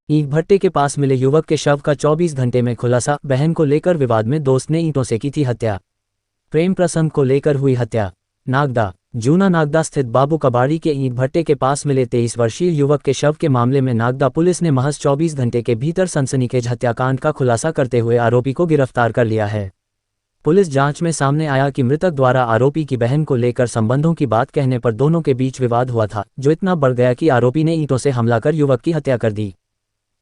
ईंट भट्टे के पास मिले युवक के शव का 24 घंटे में खुलासा। बहन को लेकर विवाद में दोस्त ने ईंटों से की थी हत्या। प्रेम प्रसंग को लेकर हुई हत्या। नागदा। जूना नागदा स्थित बाबू कबाड़ी के ईंट भट्टे के पास मिले 23 वर्षीय युवक के शव के मामले में नागदा पुलिस ने महज 24 घंटे के भीतर सनसनीखेज हत्याकांड का खुलासा करते हुए आरोपी को गिरफ्तार कर लिया है। पुलिस जांच में सामने आया कि मृतक द्वारा आरोपी की बहन को लेकर संबंधों की बात कहने पर दोनों के बीच विवाद हुआ था, जो इतना बढ़ गया कि आरोपी ने ईंटों से हमला कर युवक की हत्या कर दी।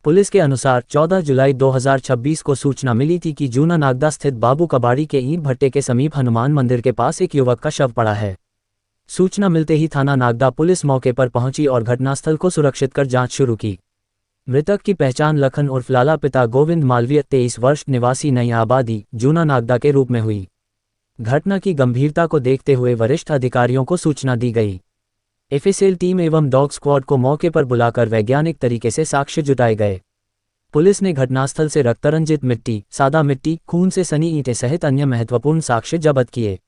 पुलिस के अनुसार 14 जुलाई 2026 को सूचना मिली थी कि जूना नागदा स्थित बाबू कबाड़ी के ईंट भट्टे के समीप हनुमान मंदिर के पास एक युवक का शव पड़ा है। सूचना मिलते ही थाना नागदा पुलिस मौके पर पहुंची और घटनास्थल को सुरक्षित कर जांच शुरू की। मृतक की पहचान लखन उर्फ लाला पिता गोविंद मालवीय 23 वर्ष निवासी नई आबादी जूना नागदा के रूप में हुई। घटना की गंभीरता को देखते हुए वरिष्ठ अधिकारियों को सूचना दी गई। एफएसएल टीम एवं डॉग स्क्वाड को मौके पर बुलाकर वैज्ञानिक तरीके से साक्ष्य जुटाए गए। पुलिस ने घटनास्थल से रक्तरंजित मिट्टी, सादा मिट्टी, खून से सनी ईंटें सहित अन्य महत्वपूर्ण साक्ष्य जब्त किए।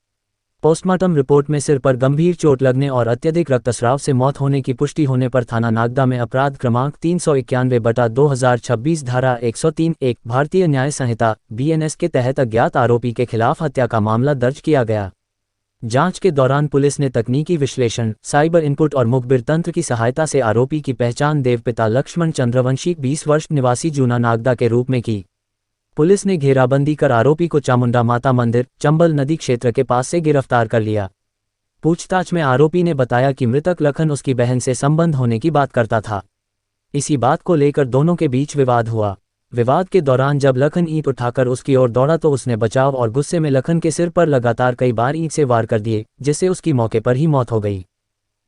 पोस्टमार्टम रिपोर्ट में सिर पर गंभीर चोट लगने और अत्यधिक रक्तस्राव से मौत होने की पुष्टि होने पर थाना नागदा में अपराध क्रमांक 391/2026 धारा 103(1) भारतीय न्याय संहिता (BNS) के तहत अज्ञात आरोपी के खिलाफ हत्या का मामला दर्ज किया गया। जांच के दौरान पुलिस ने तकनीकी विश्लेषण, साइबर इनपुट और मुखबिर तंत्र की सहायता से आरोपी की पहचान देवपिता लक्ष्मण चंद्रवंशी 20 वर्ष निवासी जूना नागदा के रूप में की। पुलिस ने घेराबंदी कर आरोपी को चामुंडा माता मंदिर, चंबल नदी क्षेत्र के पास से गिरफ्तार कर लिया। पूछताछ में आरोपी ने बताया कि मृतक लखन उसकी बहन से संबंध होने की बात करता था। इसी बात को लेकर दोनों के बीच विवाद हुआ। विवाद के दौरान जब लखन ईंट उठाकर उसकी ओर दौड़ा तो उसने बचाव और गुस्से में लखन के सिर पर लगातार कई बार ईंट से वार कर दिए, जिससे उसकी मौके पर ही मौत हो गई।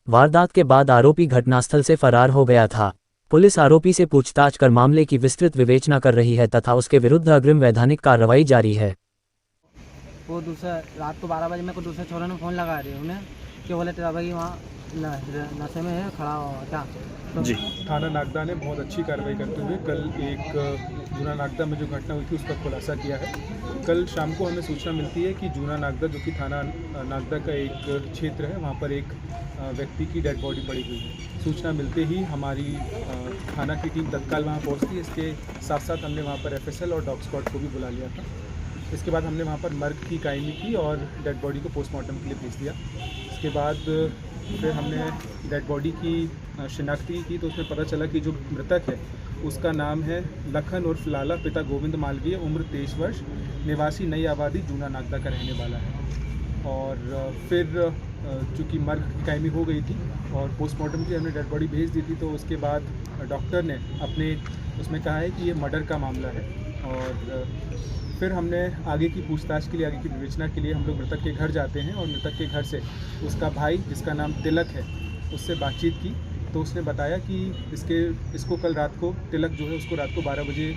वारदात के बाद आरोपी घटनास्थल से फरार हो गया था। पुलिस आरोपी से पूछताछ कर मामले की विस्तृत विवेचना कर रही है तथा उसके विरुद्ध अग्रिम वैधानिक कार्रवाई जारी है। वो दूसरा रात को 12 बजे मेरे को दूसरे छोरे ने फ़ोन लगा दिया उन्हें कि बोले तेरा भाई वहाँ नशे में है खड़ा हुआ क्या। तो जी, थाना नागदा ने बहुत अच्छी कार्रवाई करते हुए कल एक जूना नागदा में जो घटना हुई थी उसका खुलासा किया है। कल शाम को हमें सूचना मिलती है कि जूना नागदा, जो कि थाना नागदा का एक क्षेत्र है, वहाँ पर एक व्यक्ति की डेड बॉडी पड़ी हुई है। सूचना मिलते ही हमारी थाना की टीम तत्काल वहाँ पहुँचती है। इसके साथ साथ हमने वहाँ पर एफएसएल और डॉग स्क्वाड को भी बुला लिया था। इसके बाद हमने वहाँ पर मर्ग की कायमी की और डेड बॉडी को पोस्टमार्टम के लिए भेज दिया। इसके बाद फिर हमने डेड बॉडी की शिनाख्ती की तो उसमें पता चला कि जो मृतक है उसका नाम है लखन उर्फ लाला पिता गोविंद मालवीय, उम्र 23 वर्ष, निवासी नई आबादी जूना नागदा का रहने वाला है। और फिर चूँकि मर्ग की कायमी हो गई थी और पोस्टमार्टम के लिए हमने डेड बॉडी भेज दी थी, तो उसके बाद डॉक्टर ने अपने उसमें कहा है कि ये मर्डर का मामला है। और फिर हमने आगे की पूछताछ के लिए, आगे की विवेचना के लिए हम लोग मृतक के घर जाते हैं और मृतक के घर से उसका भाई, जिसका नाम तिलक है, उससे बातचीत की तो उसने बताया कि इसको कल रात को, तिलक जो है उसको रात को 12 बजे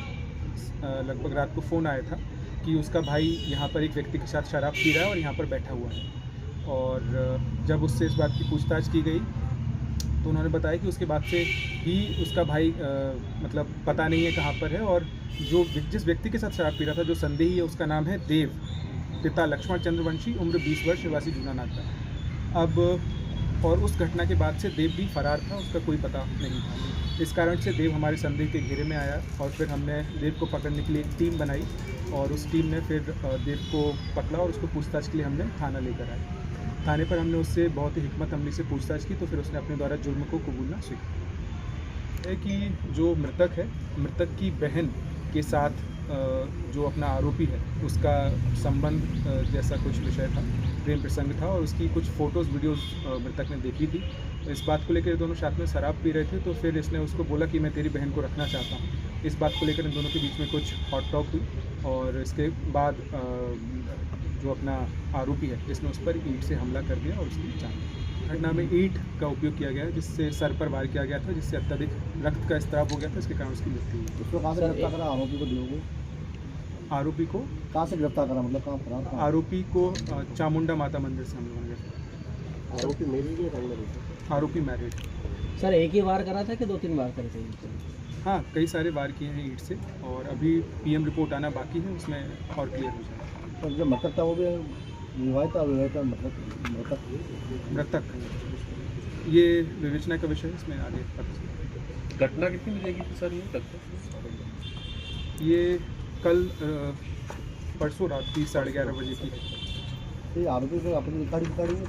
लगभग रात को फ़ोन आया था कि उसका भाई यहाँ पर एक व्यक्ति के साथ शराब पी रहा है और यहाँ पर बैठा हुआ है। और जब उससे इस बात की पूछताछ की गई तो उन्होंने बताया कि उसके बाद से ही उसका भाई मतलब पता नहीं है कहाँ पर है। और जिस व्यक्ति के साथ शराब पी रहा था, जो संदेही है, उसका नाम है देव, पिता लक्ष्मण चंद्रवंशी, उम्र 20 वर्ष, निवासी जूना नागदा। अब और उस घटना के बाद से देव भी फरार था, उसका कोई पता नहीं था। इस कारण से देव हमारे संदेह के घेरे में आया और फिर हमने देव को पकड़ने के लिए एक टीम बनाई और उस टीम ने फिर देव को पकड़ा और उसको पूछताछ के लिए हमने थाना लेकर आए। थाने पर हमने उससे बहुत ही हिकमत अमली से पूछताछ की तो फिर उसने अपने द्वारा जुर्म को कबूलना स्वीकार है कि जो मृतक है, मृतक की बहन के साथ जो अपना आरोपी है उसका संबंध जैसा कुछ विषय था, प्रेम प्रसंग था और उसकी कुछ फ़ोटोज़ वीडियोज़ मृतक ने देखी थी। तो इस बात को लेकर दोनों साथ में शराब पी रहे थे तो फिर इसने उसको बोला कि मैं तेरी बहन को रखना चाहता हूँ। इस बात को लेकर इन दोनों के बीच में कुछ हॉट टॉक हुई और इसके बाद जो अपना आरोपी है इसने उस पर ईंट से हमला कर दिया और उसकी जान। घटना में ईंट का उपयोग किया गया जिससे सर पर वार किया गया था, जिससे अत्यधिक रक्त का स्त्राव हो गया था, इसके कारण उसकी मृत्यु हुई। उसको कहाँ से गिरफ्तार करा आरोपी को? आरोपी को कहाँ से गिरफ्तार करा, मतलब कहाँ फरार था? आरोपी को चामुंडा माता मंदिर से हम लोगों ने। आरोपी मैरिड है? आरोपी मैरिड। सर एक ही वार करा था कि 2-3 बार करे थे? हाँ, कई सारे वार किए हैं ईंट से और अभी पीएम रिपोर्ट आना बाकी है, उसमें और क्लियर हो जाएगा। और जो मृतक था वो भी विवाहित था, मतलब मृतक ये विवेचना का विषय है, इसमें आगे पता चलेगा। घटना कितनी बजे की थी सर ये लगभग? ये कल परसों रात की 11:30 बजे की है। ये आरोपी को अपनी रिकॉर्डिंग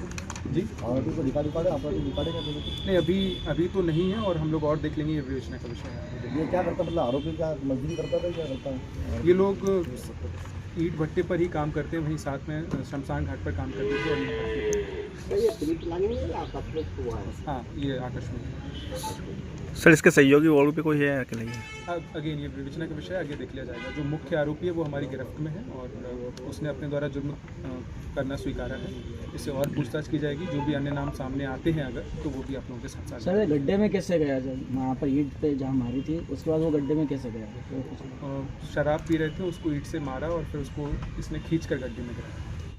जी आरोपी को रिकॉर्डिंग अपनी रिकॉर्डिंग नहीं, अभी तो नहीं है और हम लोग और देख लेंगे, ये विवेचना का विषय है। ये क्या करता मतलब आरोपी क्या मजदूरी करता था क्या करता है? ये लोग ईंट भट्टे पर ही काम करते हैं, वहीं साथ में शमशान घाट पर काम करते थे और हाँ, ये आकस्मिक। सर इसके सहयोगी और भी कोई है कि नहीं है? अगेन ये विवेचना का विषय आगे देख लिया जाएगा। जो मुख्य आरोपी है वो हमारी गिरफ्त में है और उसने अपने द्वारा जुर्म करना स्वीकारा है। इससे और पूछताछ की जाएगी। जो भी अन्य नाम सामने आते हैं अगर, तो वो भी आप लोगों के साथ साथ। सर गड्ढे में कैसे गया जब वहाँ पर ईंट पे जहाँ मारी थी उसके बाद वो गड्ढे में कैसे गया? शराब पी रहे थे, उसको ईंट से मारा और फिर उसको इसने खींच कर गड्ढे में गिराया।